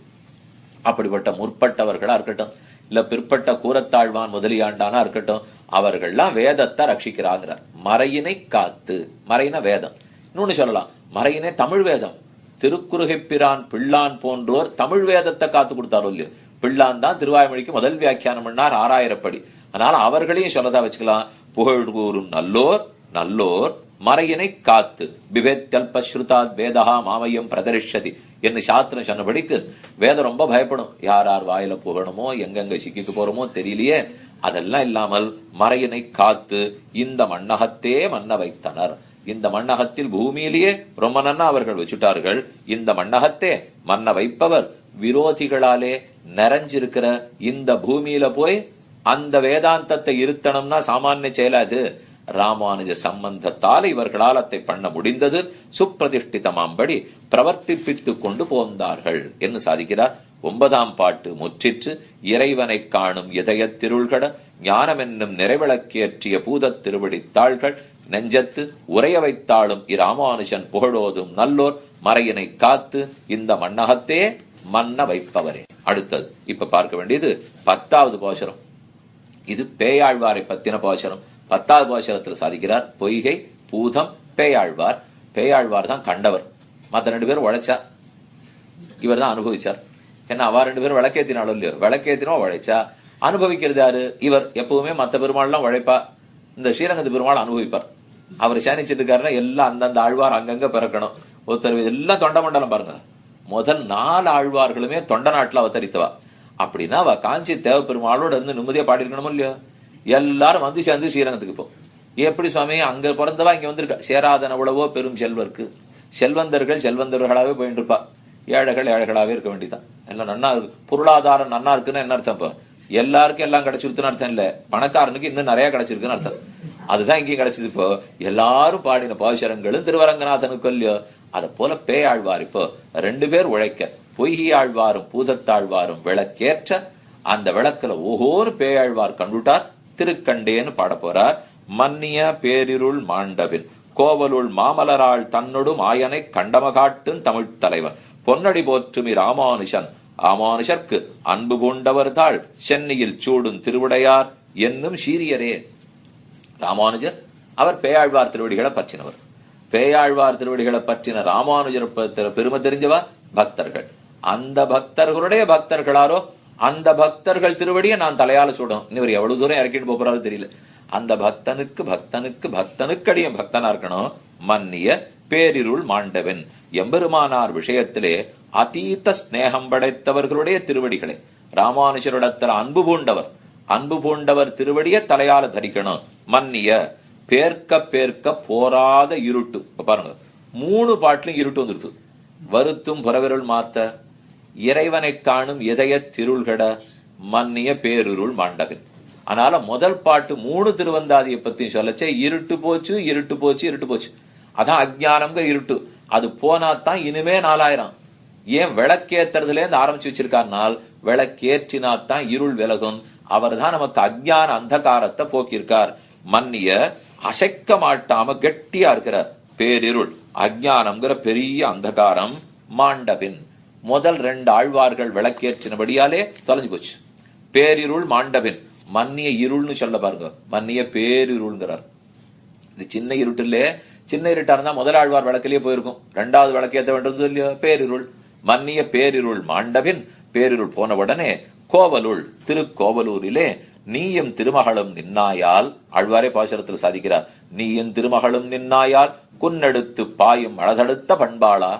அப்படிப்பட்ட முற்பட்டவர்களா இருக்கட்டும், இல்ல பிற்பட்ட கூரத்தாழ்வான் முதலியாண்டானா இருக்கட்டும், அவர்கள்லாம் வேதத்தை ரட்சிக்கிறாங்கிறார். மறையினை காத்து, மறையின வேதம். இன்னொன்னு சொல்லலாம், மறையினே தமிழ் வேதம். திருக்குறுகைப்பிரான் பிள்ளான் போன்றோர் தமிழ் வேதத்தை காத்து கொடுத்தாரோ இல்லையோ. பிள்ளான் தான் திருவாய்மொழிக்கு முதல் வியாக்கியானம் பண்ணார் 6000 படி. அதனால அவர்களையும் சொல்லதா வச்சுக்கலாம். புகழ் கூறும் நல்லோர் நல்லோர் மறையினை காத்து பிபேத்யல்பஸ்ருதாத் வேதஹா மாமயம் பிரதரிஷதி என்று சாஸ்திரம் சொன்னபடிக்கு வேதம் ரொம்ப பயப்படும். யார் யார் வாயில புகணுமோ எங்கெங்க சிக்கிக்கு போறோமோ தெரியலையே. அதெல்லாம் இல்லாமல் மறையினை காத்து இந்த மண்ணகத்தே மன்ன வைத்தனர். இந்த மண்ணகத்தில் பூமியிலேயே ரொம்ப நன்னா அவர்கள் வச்சுட்டார்கள். இந்த மண்ணகத்தே மன்ன வைப்பவர் விரோதிகளாலே நிறைஞ்சிருக்கிற இந்த பூமியில போய் அந்த வேதாந்தத்தை இருத்தணும்னா சாமானிய செயலாது. ராமானுஜ சம்பந்தத்தால் இவர்களால் அதை பண்ண முடிந்தது. சுப்பிரதிஷ்டிதமாம்படி பிரவர்த்திப்பித்துக் கொண்டு போந்தார்கள் என்று சாதிக்கிறார். 9ஆம் பாட்டு முற்றிற்று. இறைவனை காணும் இதய திருள்கட ஞானம் என்னும் நிறைவிளக்கேற்றிய பூதத் திருவடி தாள்கள் நெஞ்சத்து உரைய வைத்தாலும் இராமானுஜன் புகழோதும் நல்லோர் மறையினை காத்து இந்த மண்ணகத்தே மன்ன வைப்பவரே. அடுத்தது இப்ப பார்க்க வேண்டியது 10வது பாசுரம். இது பேயாழ்வாரை பத்தின பாசுரம். 10வது பாசுரத்தில் சாதிக்கிறார், பொய்கை பூதம் பேயாழ்வார். பேயாழ்வார் தான் கண்டவர். மத்த 2 பேரும் உழைச்சா, இவர் தான் அனுபவிச்சார். ஏன்னா அவ 2 பேரும் விளக்கேத்தினாலும் இல்லையோ, விளக்கேத்தினோ உழைச்சா. அனுபவிக்கிறது யாரு? இவர். எப்பவுமே மத்த பெருமாள்லாம் உழைப்பா, இந்த ஸ்ரீரங்கத்து பெருமாள் அனுபவிப்பார். அவர் சேனிச்சிட்டு இருக்காருன்னா எல்லாம் அந்தந்த ஆழ்வார் அங்கங்க பிறக்கணும். ஒருத்தர் எல்லாம் தொண்ட மண்டலம் பாருங்க. முதல் 4 ஆழ்வார்களுமே தொண்ட நாட்டுல அவதரித்தவா. அப்படின்னா அவ காஞ்சி தேவப்பெருமாளோட இருந்து நிம்மதியா பாடி இருக்கணுமோ இல்லையோ. எல்லாரும் வந்து சேர்ந்து ஸ்ரீரங்கத்துக்கு போ. எப்படி சுவாமி அங்க பிறந்தவா இங்க வந்திருக்கா? சேராதன உழவோ பெரும் செல்வர்க்கு. செல்வந்தர்கள் செல்வந்தர்களாவே போயிட்டு இருப்பா, ஏழைகள் ஏழைகளாவே இருக்க வேண்டியதான். எல்லாம் நன்னா இருக்கு, பொருளாதாரம் நன்னா இருக்குன்னு என்ன அர்த்தம்? இப்ப எல்லாருக்கும் எல்லாம் கிடைச்சிருக்குன்னு அர்த்தம் இல்ல, பணக்காரனுக்கு இன்னும் நிறைய கிடைச்சிருக்குன்னு அர்த்தம். அதுதான் இங்கேயும் கிடைச்சது. இப்போ எல்லாரும் பாடின பாசுரங்களும் திருவரங்கநாதனுக்கு இல்லையோ. அத போல பேயாழ்வார் இப்போ 2 பேர் உழைக்க, பொய்கியாழ்வாரும் பூதத்தாழ்வாரும் விளக்கேற்ற அந்த விளக்குல ஓஹோன்னு பேயாழ்வார் கண்டுட்டார். திருக்கண்டேன்னு பாட போறார். மன்னிய பேரிருள் மாண்டபின் கோவலுள் மாமலராள் தன்னொடும் ஆயனை கண்டமகாட்டும் தமிழ்த் தலைவன் பொன்னடி போற்றுமி ராமானுஷன் ராமானுஷர்க்கு அன்பு பூண்டவர் தாள் சென்னையில் சூடும் திருவுடையார் என்னும் சீரியரே. ராமானுஜர் அவர் பேயாழ்வார் திருவடிகளை பற்றினவர். பேயாழ்வார் திருவடிகளை பற்றின ராமானுஜர் பெருமை தெரிஞ்சவர் பக்தர்கள். அந்த பக்தர்களுடைய பக்தர்களாரோ அந்த பக்தர்கள் திருவடியை நான் தலையால சுடணும். இவர் எவ்வளவு தூரம் இறக்கிட்டு போறாரு தெரியல. அந்த பக்தனுக்கு பக்தனுக்கு பக்தனுக்கு அடியும் பக்தனா இருக்கணும். மன்னிய பேரிருள் மாண்டவன் எம்பெருமானார் விஷயத்திலே அதீத ஸ்நேகம் படைத்தவர்களுடைய திருவடிகளை, ராமானுஜரிடத்தில் அன்பு பூண்டவர், அன்பு பூண்டவர் திருவடிய தலையால தரிக்கணும். மன்னிய பேர்க்க பேர்க்க போராத இருட்டு. பாருங்க 3 பாட்டிலும் இருட்டு வந்துருது. வருத்தும் புறவிருள் மாத்த, இறைவனை காணும் இதய திருள்கட, மன்னிய பேரிருள் மாண்டவன். அதனால முதல் பாட்டு 3 திருவந்தாதியை பத்தி சொல்லச்சே இருட்டு போச்சு இருட்டு போச்சு இருட்டு போச்சு. அதான் அஜ்ஞானம்ங்க இருட்டு. அது போனாத்தான் இனிமே 4000. ஏன் விளக்கேத்துறதுல இருந்து ஆரம்பிச்சு வச்சிருக்காருனால் விளக்கேற்றினாத்தான் இருள் விலகும். அவர் தான் நமக்கு அஜ்ஞான அந்தகாரத்தை போக்கியிருக்கார். மன்னிய அசைக்க மாட்டாம கெட்டியா இருக்கிற பேரிருள் அஜ்ஞானம்ங்கிற பெரிய அந்தகாரம் மாண்டபின் முதல் 2 ஆழ்வார்கள் விளக்கேற்றினபடியாலே தொலைஞ்சு போச்சு. பேரிருள் மாண்டபின் மன்னிய இருள்னு சொல்ல பாருங்க, மன்னிய பேரிருள்ங்கிறார். இது சின்ன இருட்டு இல்ல, சின்ன இருட்டா இருந்தா முதல் ஆழ்வார் விளக்கிலேயே போயிருக்கும். 2வது விளக்கேற்ற வேண்டும் இல்லையோ. பேரிருள் மன்னிய பேரிருள் மாண்டபின் பேரிருள் போன உடனே கோவலுள் திருக்கோவலூரிலே நீயும் திருமகளும் நின்னாயால், ஆழ்வாரே பாசுரத்தில் சாதிக்கிறார். நீயும் திருமகளும் நின்னாயால் குன்னெடுத்து பாயும் அழதடுத்த பண்பாளா.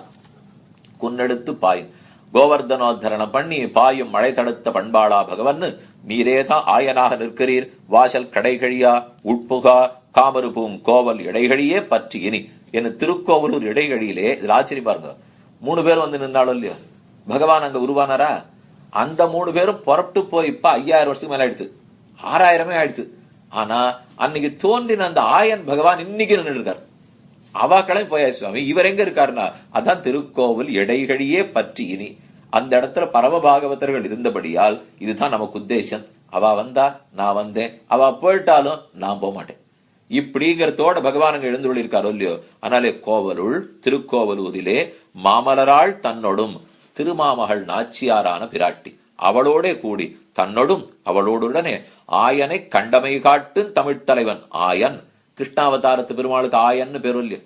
குன்னெடுத்து பாயும் கோவர்தனோத்தரணம் பண்ணி பாயும் மழை தடுத்த பண்பாளா பகவன் நீரேதான் ஆயனாக நிற்கிறீர். வாசல் கடைகழியா உட்புகா காமருபூம் கோவல் இடைகழியே பற்றி இனி என்ன திருக்கோவலூர் இடைகழியிலே. இதுல ஆச்சரியம் பாருங்க, 3 பேர் வந்து நின்னாலும் இல்லையோ பகவான் அங்க உருவானாரா. அந்த 3 பேரும் புறப்பட்டு போய் இப்ப 5000 வருஷத்துக்கு மேல ஆயிடுச்சு, 6000 ஆயிடுச்சு. ஆனா அன்னைக்கு தோன்றின அந்த ஆயன் பகவான் இன்னைக்கு நின்று இருக்காரு. அவா கிளம்பி போயாச்சு சுவாமி. இவர் எங்க இருக்காருன்னா அதான் திருக்கோவில் இடைகழியே பற்றி இனி. அந்த இடத்துல பரம பாகவதர்கள் இருந்தபடியால் இதுதான் நமக்கு உத்தேசம். அவ வந்தா நான் வந்தேன், அவ போயிட்டாலும் நான் போக மாட்டேன். இப்படிங்கிறதோட பகவான் அங்க எழுந்துள்ள இருக்காரோ இல்லையோ. அதனாலே கோவலுள் திருக்கோவலூரிலே மாமலராள் தன்னோடும் திருமாமகள் நாச்சியாரான பிராட்டி அவளோட கூடி தன்னோடும் அவளோடுடனே ஆயனை கண்டமை காட்டும் தமிழ்த் தலைவன். ஆயன் கிருஷ்ணாவதாரத்து பெருமாளுக்கு ஆயன்னு பேரு இல்லையோ.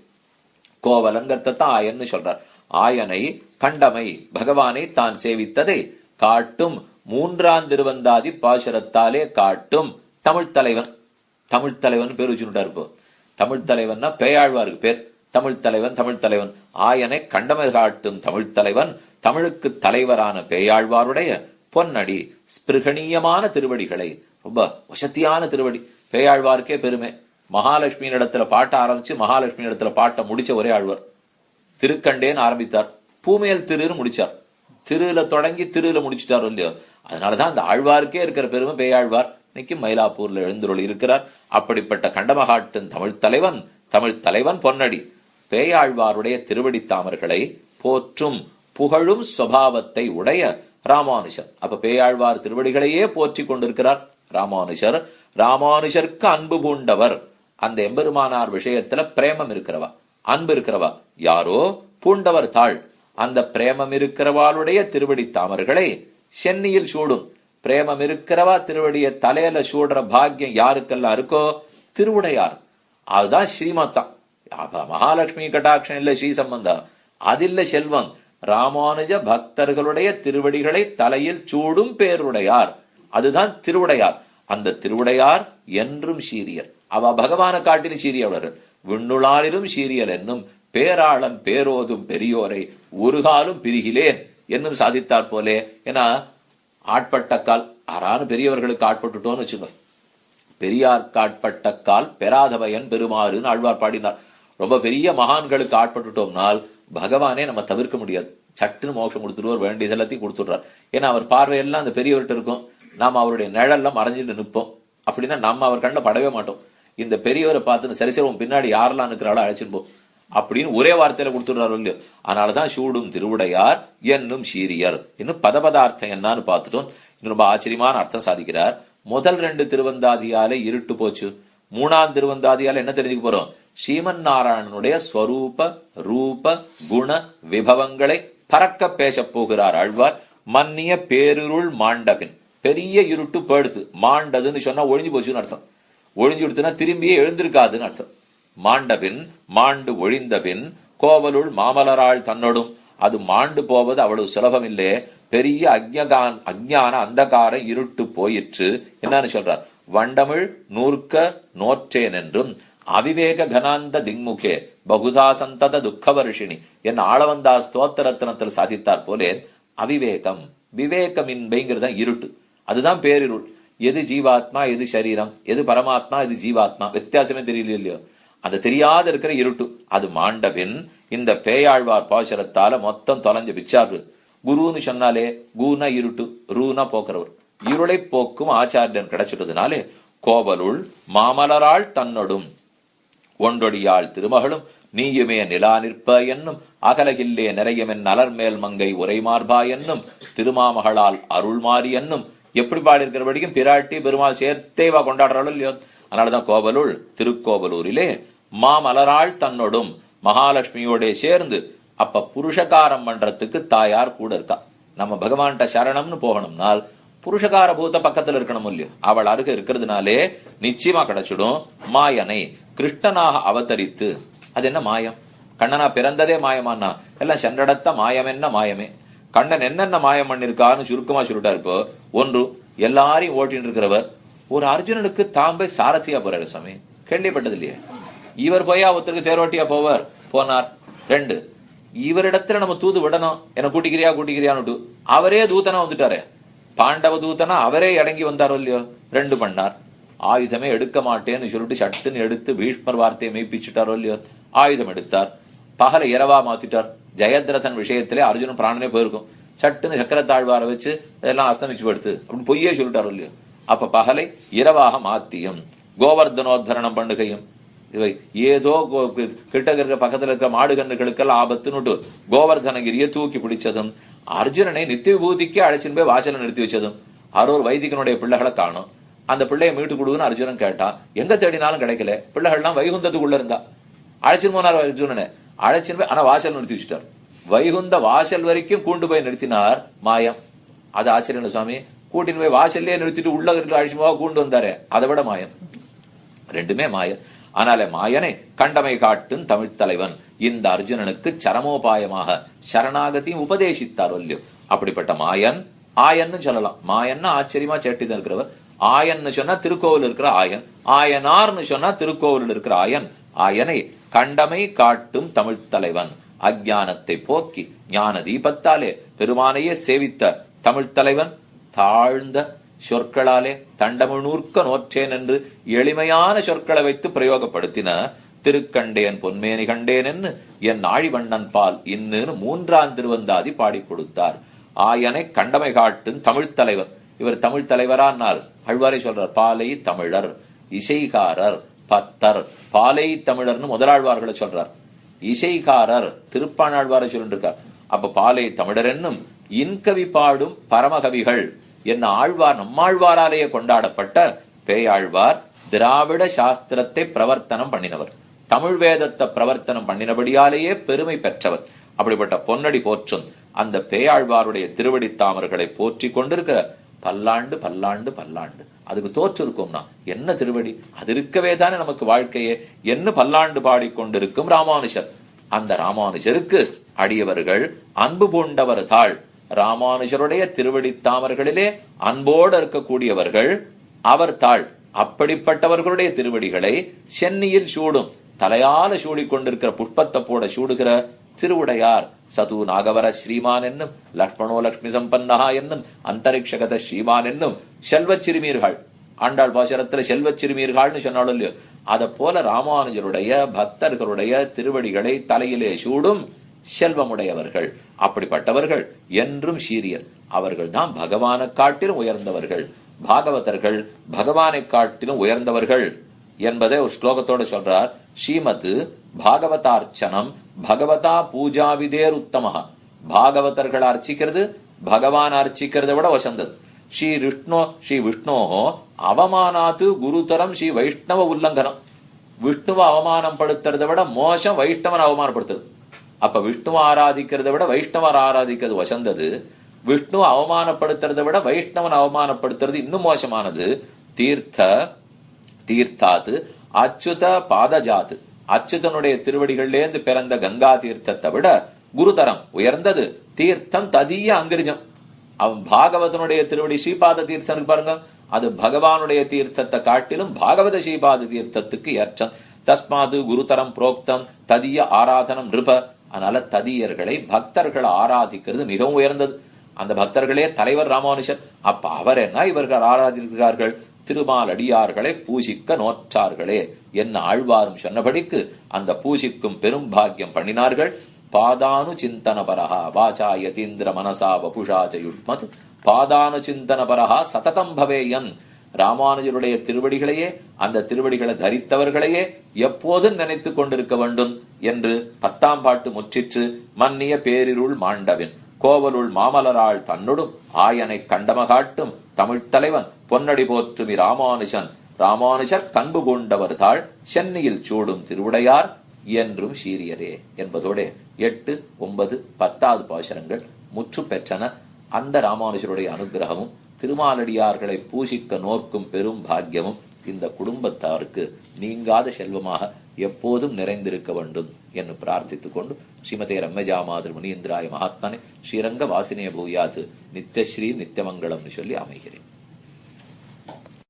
கோவலங்கிறதான் ஆயன்னு சொல்றார். ஆயனை கண்டமை பகவானை தான் சேவித்ததை காட்டும் 3ஆம் திருவந்தாதி பாசுரத்தாலே காட்டும் தமிழ்த் தலைவன். தமிழ்த் தலைவன் பேர் வச்சுட்டார். இப்போ தமிழ்த் தலைவன்னா பேயாழ்வாருக்கு பேர். தமிழ்த் தலைவன் தமிழ்த் தலைவன் ஆயனை கண்டமை காட்டும் தமிழ்த் தலைவன். தமிழுக்கு தலைவரான பேயாழ்வாருடைய பொன்னடி ஸ்பிருகணீயமான திருவடிகளை, ரொம்ப வசத்தியான திருவடி. பேயாழ்வாருக்கே பெருமை. மகாலட்சுமி இடத்துல பாட்ட ஆரம்பிச்சு மகாலட்சுமி இடத்துல பாட்ட முடிச்ச ஒரே ஆழ்வார். திருக்கண்டேன்னு ஆரம்பித்தார், பூமேல் திருன்னு முடிச்சார். திருல தொடங்கி திருல முடிச்சுட்டார் இல்லையோ. அதனாலதான் அந்த ஆழ்வாருக்கே இருக்கிற பெருமை பேயாழ்வார். இன்னைக்கு மயிலாப்பூர்ல எழுந்துருள் இருக்கிறார். அப்படிப்பட்ட கண்டமகாட்டின் தமிழ்த் தலைவன், தமிழ்த் தலைவன் பொன்னடி பேயாழ்வாருடைய திருவடி தாமர்களை போற்றும் புகழும் சுபாவத்தை உடைய ராமானுஷர். அப்ப பேயாழ்வார் திருவடிகளையே போற்றி கொண்டிருக்கிறார் ராமானுஷர். ராமானுஷருக்கு அன்பு பூண்டவர். அந்த எம்பெருமானார் விஷயத்துல பிரேமம் இருக்கிறவா, அன்பு இருக்கிறவா யாரோ பூண்டவர் தாள். அந்த பிரேமம் இருக்கிறவாளுடைய திருவடி தாமர்களை சென்னியில் சூடும். பிரேமம் இருக்கிறவா திருவடிய தலையில சூடுற பாக்கியம் யாருக்கெல்லாம் இருக்கோ திருவுடையார். அதுதான் ஸ்ரீமத்தான். மகாலட்சுமி கட்டாட்சம் இல்ல ஸ்ரீ சம்பந்தம், அதில்ல செல்வம். ராமானுஜ பக்தர்களுடைய திருவடிகளை தலையில் சூடும் பேருடையார், அதுதான் திருவுடையார். அந்த திருவுடையார் என்றும் சீரியர். அவ பகவான காட்டிலும் சீரியவர்கள். விண்ணுளாலிலும் சீரியல் என்னும் பேராளம் பேரோதும் பெரியோரை ஒரு காலும் பிரிகிலேன் என்னும் சாதித்தார் போலே. ஏன்னா ஆட்பட்ட கால் ஆறான பெரியவர்களுக்கு ஆட்பட்டுட்டோன்னு வச்சுங்க, பெரியார்க்கு ஆட்பட்ட கால் பெறாதவையன் பெருமாறுன்னு ஆழ்வார் பாடினார். ரொம்ப பெரிய மகான்களுக்கு ஆட்பட்டுட்டோம்னால் பகவானே நம்ம தவிர்க்க முடியாது, சட்டுன்னு மோட்சம் கொடுத்துருவார், வேண்டியது எல்லாத்தையும் கொடுத்துடுறார். ஏன்னா அவர் பார்வையெல்லாம் அந்த பெரியவர்கிட்ட இருக்கும், நாம அவருடைய நிழல்லாம் மறைஞ்சிட்டு நிற்போம். அப்படின்னா நம்ம அவர் கண்ணில் படவே மாட்டோம். இந்த பெரியவரை பார்த்து சரி சரி பின்னாடி யாரெல்லாம் இருக்கிறாளோ அழைச்சிட்டு போ அப்படின்னு ஒரே வார்த்தையில கொடுத்துடுறாரு இல்லையோ. அதனாலதான் சூடும் திருவுடையார் என்னும் சீரியர் இன்னும் பதபதார்த்தம் என்னன்னு பார்த்துட்டோம். இன்னும் ரொம்ப ஆச்சரியமான அர்த்தம் சாதிக்கிறார். முதல் 2 திருவந்தாதியால இருட்டு போச்சு, 3ஆம் திருவந்தாதியால என்ன தெரிஞ்சுக்க போறோம்? ஸ்ரீமன் நாராயணனுடைய ஸ்வரூப ரூப குண விபவங்களை பறக்க பேச போகிறார் ஆழ்வார். மன்னிய பேருருள் மாண்டபின், பெரிய இருட்டு போடுது, மாண்டதுன்னு சொன்னா ஒழிஞ்சு போச்சுன்னு அர்த்தம். ஒழிஞ்சு கொடுத்துனா திரும்பியே எழுந்திருக்காதுன்னு அர்த்தம். மாண்டபின் மாண்டு ஒழிந்தபின் கோவலுள் மாமலராள் தன்னோடும், அது மாண்டு போவது அவ்வளவு சுலபம் இல்லே, பெரிய அஞ்ஞான அந்தகார இருட்டு போயிற்று. என்னன்னு சொல்றார்? வண்டமிழ் நூற்க நோற்றேன் என்றும் அவிவேக கனாந்த திங்முகே பகுதா சந்தத துக்கவர்ஷினி என் ஆளவந்தா ஸ்தோத்திரத்தினத்தில் சாதித்தார் போலே அவிவேகம் விவேகமின்மைங்கிறத இருட்டு, அதுதான் பேரிருள். எது ஜீவாத்மா எது சரீரம், எது பரமாத்மா எது ஜீவாத்மா வித்தியாசமே தெரியல இல்லையோ, அந்த தெரியாத இருக்கிற இருட்டு அது மாண்டபின் இந்த பேயாழ்வார் பாசுரத்தால மொத்தம் தொலைஞ்ச பிச்சாரு. குருன்னு சொன்னாலே குனா இருட்டு, ரூனா போக்குறவர், இருளை போக்கும் ஆச்சாரியன் கிடைச்சிட்டதுனாலே கோவலுள் மாமலராள் தன்னொடும் ஒன்றொடியாள் திருமகளும் நீயுமே நிலா நிற்ப என்னும் அகலகில்லே நிறையமென் நலர்மேல் மங்கை உரைமார்பா என்னும் திருமாமகளால் அருள்மாறி என்னும் எப்படி பாடியிருக்கிறபடிக்கும் பிராட்டி பெருமாள் சேர்த்தேவா கொண்டாடுறாள் இல்லையோ. அதனாலதான் கோவலுள் திருக்கோவலூரிலே மாமலராள் தன்னோடும் மகாலட்சுமியோட சேர்ந்து அப்ப புருஷகாரம் பண்றதுக்கு தாயார் கூட இருக்கா. நம்ம பகவான்கிட்ட சரணம்னு போகணும்னால் புருஷகார பூத்த பக்கத்துல இருக்கணும் இல்லையோ, அவள் அருக இருக்கிறதுனாலே நிச்சயமா கிடைச்சிடும். மாயனை கிருஷ்ணனாக அவதரித்து, அது என்ன மாயம்? கண்ணனா பிறந்ததே மாயமானா எல்லாம் சென்றடத்த மாயம் என்ன மாயமே. கண்ணன் என்னென்ன மாயம் பண்ணிருக்கான்னு சுருக்கமா சொல்லிட்டா இருப்போ. ஒன்று, எல்லாரையும் ஓட்டின்னு இருக்கிறவர் ஒரு அர்ஜுனனுக்கு தாம்பை சாரதியா போறாரு சாமி, கேள்விப்பட்டது இல்லையே. இவர் போயா ஒருத்தருக்கு தேரோட்டியா போவார், போனார். 2, இவரிடத்துல நம்ம தூது விடணும், என்ன கூட்டிக்கிறியான்னு அவரே தூதனா வந்துட்டாரு. பாண்டவ தூதனா அவரே இறங்கி வந்தாரோ இல்லையோ, 2 பண்ணார். ஆயுதமே எடுக்க மாட்டேன்னு சொல்லிட்டு சட்டுன்னு எடுத்து பீஷ்மர் வார்த்தையை மெய்ப்பிச்சுட்டாரோ இல்லையோ, ஆயுதம் எடுத்தார். பகலை இரவா மாத்திட்டார். ஜெயத்ரதன் விஷயத்திலே அர்ஜுனன் பிராணனே போயிருக்கும், சட்டுன்னு சக்கரத்தாழ்வார வச்சு இதெல்லாம் அஸ்தமிச்சு படுத்து அப்படின்னு பொய்யே சொல்லிட்டாரோ இல்லையோ. அப்ப பகலை இரவாக மாத்தியும் கோவர்தனோத்தரணம் பண்ணுகையும் இவை ஏதோ கிட்ட இருக்கிற பக்கத்துல இருக்கிற மாடுகன்றுகளுக்கெல்லாம் ஆபத்துன்னு கோவர்தனகிரியை தூக்கி பிடிச்சதும், அர்ஜுனனை நித்திய விபூதிக்கு அழைச்சின்னு போய் வாசல நிறுத்தி வச்சதும், ஒரு வைதிகனுடைய பிள்ளைகளை காணும். அந்த பிள்ளையை மீட்டு கொடுன்னு அர்ஜுனன் கேட்டான். எங்க தேடினாலும் கிடைக்கல. பிள்ளைகள்லாம் வைகுந்தத்துக்குள்ள இருந்தா. அழைச்சின்னு போனார் அர்ஜுனனை, அழைச்சின்னு போய் ஆனா வாசல் நிறுத்தி வச்சுட்டார். வைகுந்த வாசல் வரைக்கும் கூண்டு போய் நிறுத்தினார். மாயம். அது ஆச்சரியம் சுவாமி, கூட்டின்னு போய் வாசல்லே நிறுத்திட்டு உள்ள அழிச்சுமா கூண்டு வந்தாரு, அதை விட மாயம். 2மே மாயம். ஆனாலே மாயனை கண்டமை காட்டும் தமிழ் தலைவன் இந்த அர்ஜுனனுக்கு சரமோபாயமாக சரணாகத்தையும் உபதேசித்தார் இல்லையோ. அப்படிப்பட்ட மாயன், ஆயன்னு சொல்லலாம். மாயன்னா ஆச்சரியமா சேட்டிதான் இருக்கிறவர். ஆயன்னு சொன்னா திருக்கோவில் இருக்கிற ஆயன், ஆயனார்னு சொன்னா திருக்கோவில் இருக்கிற ஆயன். ஆயனை கண்டமை காட்டும் தமிழ் தலைவன், அஜானத்தை போக்கி ஞான தீபத்தாலே பெருமானையே சேவித்த தமிழ் தலைவன் தாழ்ந்த சொற்களாலே தண்டமுனூர்க்க நோற்றேன் என்று எளிமையான சொற்களை வைத்து பிரயோகப்படுத்தின. திருக்கண்டேன் பொன்மேனி கண்டேன் என்று என் ஆழிவண்ணன் பால் இன்னுன்னு 3ஆம் திருவந்தாதி பாடி கொடுத்தார். ஆயனை கண்டமை காட்டும் தமிழ் தலைவர். இவர் தமிழ் தலைவரானார். அழ்வாரை சொல்றார், பாலை தமிழர் இசைகாரர் பத்தர். பாலை தமிழர்னு முதலாழ்வார்களை சொல்றார். இசைகாரர் திருப்பாணாழ்வாரை சொல்லிருக்கார். அப்ப பாலை தமிழர் என்னும் இன்கவி பாடும் பரமகவிகள் என்ன ஆழ்வார் நம்மாழ்வாராலேயே கொண்டாடப்பட்ட பேயாழ்வார் திராவிட சாஸ்திரத்தை பிரவர்த்தனம் பண்ணினவர், தமிழ் வேதத்தை பிரவர்த்தனம் பண்ணினபடியாலேயே பெருமை பெற்றவர். அப்படிப்பட்ட பொன்னடி போற்றும் அந்த பேயாழ்வாருடைய திருவடி தாமர்களை போற்றி கொண்டிருக்கிற பல்லாண்டு பல்லாண்டு பல்லாண்டு அதுக்கு தோற்று இருக்கோம்னா என்ன திருவடி, அது இருக்கவே தானே நமக்கு வாழ்க்கையே. என்ன பல்லாண்டு பாடிக்கொண்டிருக்கும் ராமானுஷர். அந்த ராமானுஷருக்கு அடியவர்கள் அன்பு பூண்டவர் தாள். ராமானுஷருடைய திருவடி தாமர்களிலே அன்போடு இருக்கக்கூடியவர்கள் அவர் தாள். அப்படிப்பட்டவர்களுடைய திருவடிகளை சென்னியில் சூடும் தலையால சூடிக்கொண்டிருக்கிற புஷ்பத்தை போட சூடுகிற திருவுடையார். சது நாகவர ஸ்ரீமான் என்னும், லக்ஷ்மணோ லக்ஷ்மி சம்பன்னஹா என்னும், அந்தரிக்ஷகத ஸ்ரீமான் என்னும் செல்வச் சிறுமீர்கள். ஆண்டாள் பாசுரத்துல செல்வச் சிறுமீர்கள்னு சொன்னாலும் இல்லையோ, அத போல ராமானுஜருடைய பக்தர்களுடைய திருவடிகளை தலையிலே சூடும் செல்வமுடையவர்கள். அப்படிப்பட்டவர்கள் என்றும் சீரியர். அவர்கள் தான் பகவானை காட்டிலும் உயர்ந்தவர்கள். பாகவதர்கள் பகவானை காட்டிலும் உயர்ந்தவர்கள் என்பதை ஒரு ஸ்லோகத்தோட சொல்றார். ஸ்ரீமத் பாகவதார்ச்சனம் பகவதா பூஜாவிதேர் உத்தமஹா. பாகவதர்கள் அர்ச்சிக்கிறது பகவான் அர்ச்சிக்கிறத விட வசந்தது. ஸ்ரீ விஷ்ணோஹோ அவமானாத்து குருதரம் ஸ்ரீ வைஷ்ணவ உல்லங்கனம். விஷ்ணுவை அவமானம் படுத்துறத விட மோசம் வைஷ்ணவன் அவமானப்படுத்துறது. அப்ப விஷ்ணுவை ஆராதிக்கிறத விட வைஷ்ணவர் ஆராதிக்கிறது வசந்தது. விஷ்ணு அவமானப்படுத்துறதை விட வைஷ்ணவன் அவமானப்படுத்துறது இன்னும் மோசமானது. தீர்த்தாத்து அச்சுத பாதஜாத்து. அச்சுதனுடைய திருவடிகளிலேந்து பிறந்த கங்கா தீர்த்தத்தை விட குருதரம் உயர்ந்தது தீர்த்தம் ததிய அங்கிரிஜம். அவன் பாகவதனுடைய திருவடி ஸ்ரீபாத தீர்த்தம் பாருங்க, அது பகவானுடைய தீர்த்தத்தை காட்டிலும் பாகவத ஸ்ரீபாத தீர்த்தத்துக்கு ஏற்றம். தஸ்மாது குருதரம் புரோக்தம் ததிய ஆராதனம் நிருப. அதனால ததியர்களை பக்தர்களை ஆராதிக்கிறது மிகவும் உயர்ந்தது. அந்த பக்தர்களே தலைவர் ராமானுஜர். அப்ப அவர் என்ன இவர்கள் ஆராதிக்கிறார்கள்? திருமால் அடியார்களை பூசிக்க நோற்றார்களே என்ன ஆழ்வாரும் சொன்னபடிக்கு அந்த பூசிக்கும் பெரும் பாக்கியம் பண்ணினார்கள். பாதானு சிந்தனபரஹா வாசா யதீந்திர மனசா வபுஷாச்ச யுஷ்மத் பாதானு சிந்தனபரஹா சததம் பவேயன். ராமானுஜருடைய திருவடிகளையே, அந்த திருவடிகளை தரித்தவர்களையே எப்போதும் நினைத்து கொண்டிருக்க வேண்டும் என்று 10ஆம் பாட்டு முற்றிற்று. மன்னிய பேரிருள் மாண்டவின் கோவலுள் மாமலராள் தன்னொடும் ஆயனை கண்டமகாட்டும் தமிழ்த் தலைவன் பொன்னடி போற்றுமி ராமானுஜன். ராமானுஜர் கண்பு கொண்டவர் தாள் சென்னையில் சூடும் திருவுடையார் என்றும் சீரியரே என்பதோட 8, 9, 10வது பாசுரங்கள் முற்று பெற்றன. அந்த ராமானுஜருடைய அனுகிரகமும் திருமாலடியார்களை பூசிக்க நோக்கும் பெரும் பாக்கியமும் இந்த குடும்பத்தாருக்கு நீங்காத செல்வமாக எப்போதும் நிறைந்திருக்க வேண்டும் என்று பிரார்த்தித்துக் கொண்டு ஸ்ரீமதே ரம்யஜா மாதிரி முனீந்திராய மகாத்மனே ஸ்ரீரங்க வாசினே பூயாது நித்யஸ்ரீ நித்தியமங்கலம்னு சொல்லி அமைகிறேன்.